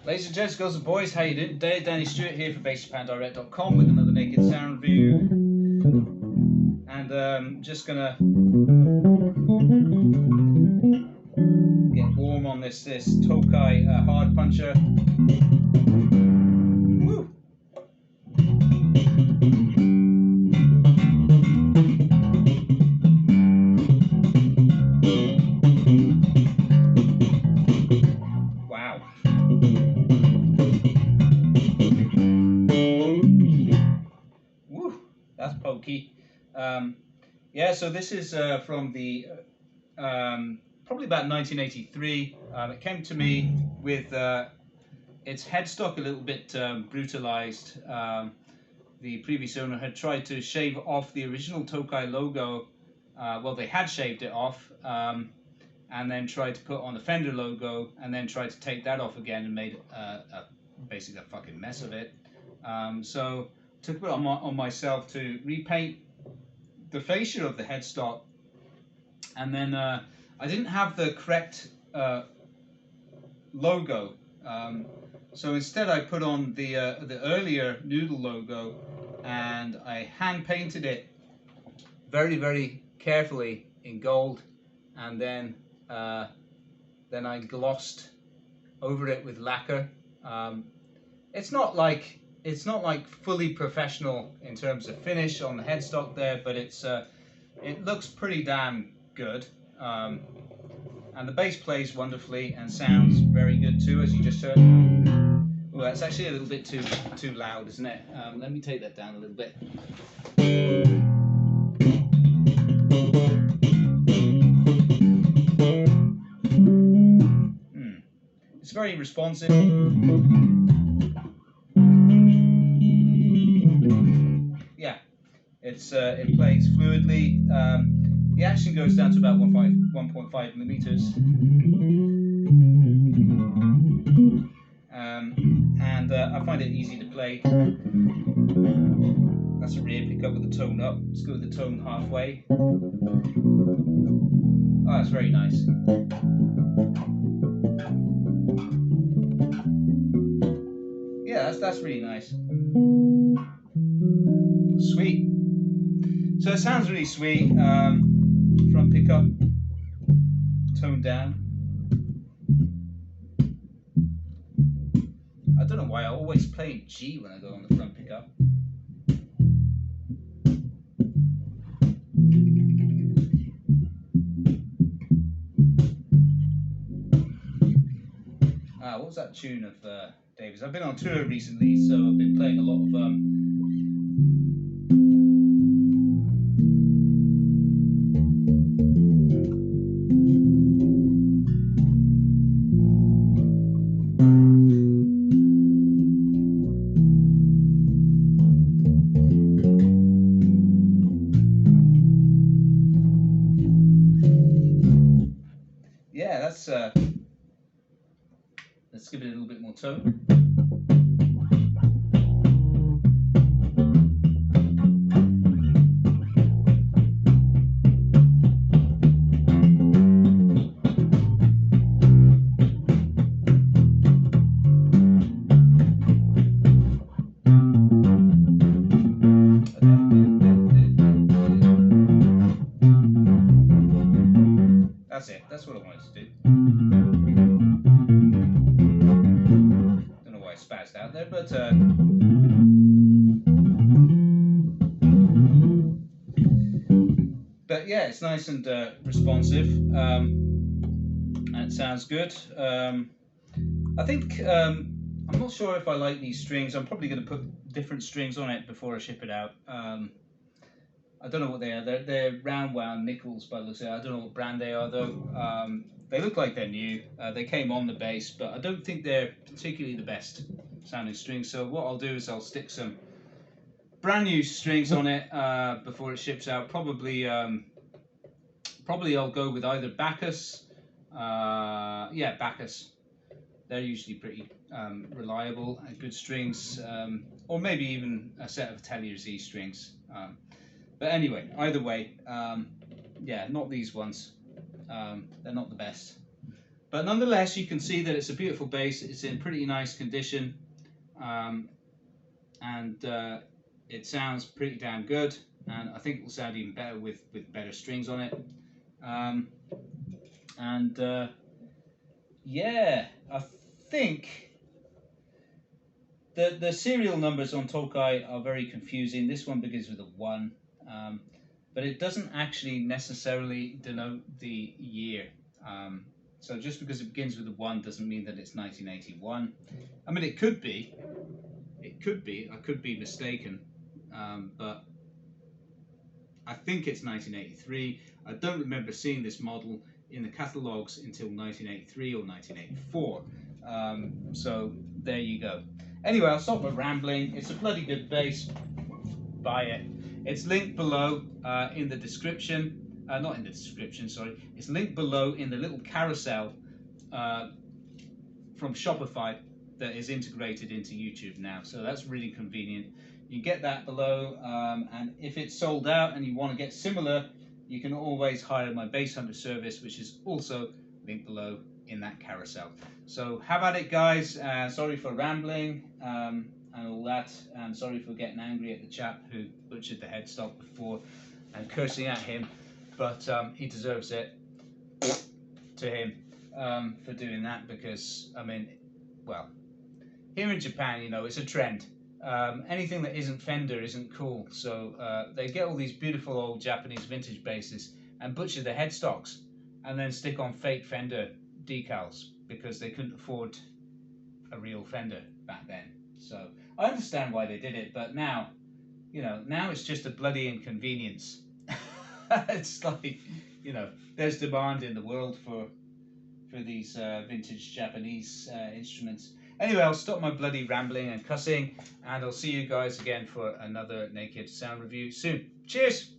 Ladies and gents, girls and boys, how you doing today? Danny Stewart here for BassJapanDirect.com with another Naked Sound review. And just gonna get warm on this Tokai hard puncher. Woo! Wow. Woo! That's pokey. Yeah, so this is from the probably about 1983. It came to me with its headstock a little bit brutalized. The previous owner had tried to shave off the original Tokai logo. Well, they had shaved it off and then tried to put on the Fender logo and then tried to take that off again and made basically a fucking mess of it. So took it on myself to repaint the fascia of the headstock, and then I didn't have the correct logo, so instead I put on the earlier Noodle logo, and I hand painted it very, very carefully in gold, and then I glossed over it with lacquer. It's not like fully professional in terms of finish on the headstock there, but it looks pretty damn good. And the bass plays wonderfully and sounds very good too, as you just heard. Well, that's actually a little bit too loud, isn't it? Let me take that down a little bit. It's very responsive. Yeah, it plays fluidly. The action goes down to about 1.5 millimeters. And I find it easy to play. That's a rear pickup with the tone up. Let's go with the tone halfway. Oh, that's very nice. Yeah, that's really nice. Sweet. So it sounds really sweet. Front pickup, tone down. I don't know why I always play G when I go on the front pickup. What was that tune of David's? I've been on tour recently, so I've been playing a lot of yeah, that's let's give it a little bit more tone. That's it. That's what I wanted to do. Don't know why I spazzed out there, but yeah, it's nice and responsive, and it sounds good. I think I'm not sure if I like these strings. I'm probably going to put different strings on it before I ship it out. I don't know what they are. They're round wound nickels by the looks of it. I don't know what brand they are though. They look like they're new. They came on the bass, but I don't think they're particularly the best sounding strings. So what I'll do is I'll stick some brand new strings on it before it ships out. Probably I'll go with either Bacchus. Yeah, Bacchus. They're usually pretty reliable and good strings, or maybe even a set of Atelier Z strings. But anyway, either way, yeah, not these ones. They're not the best. But nonetheless, you can see that it's a beautiful bass. It's in pretty nice condition, and it sounds pretty damn good. And I think it will sound even better with better strings on it. Yeah, I think the serial numbers on Tokai are very confusing. This one begins with a 1, but it doesn't actually necessarily denote the year. So just because it begins with a 1 doesn't mean that it's 1981. I mean, it could be. It could be. I could be mistaken, but I think it's 1983. I don't remember seeing this model in the catalogues until 1983 or 1984. So there you go. Anyway, I'll stop my rambling. It's a bloody good bass. Buy it. It's linked below in the description. Not in the description, sorry. It's linked below in the little carousel from Shopify that is integrated into YouTube now. So that's really convenient. You get that below, and if it's sold out and you want to get similar, you can always hire my Bass Hunter service, which is also linked below in that carousel. So have at it, guys. Sorry for rambling and all that, and sorry for getting angry at the chap who butchered the headstock before and cursing at him, but he deserves it to him for doing that, because I mean, well, here in Japan, you know, it's a trend. Anything that isn't Fender isn't cool, so they get all these beautiful old Japanese vintage basses and butcher the headstocks and then stick on fake Fender decals because they couldn't afford a real Fender back then. So I understand why they did it, but now, you know, now it's just a bloody inconvenience. It's like, you know, there's demand in the world for these vintage Japanese instruments. Anyway, I'll stop my bloody rambling and cussing, and I'll see you guys again for another Naked Sound review soon. Cheers!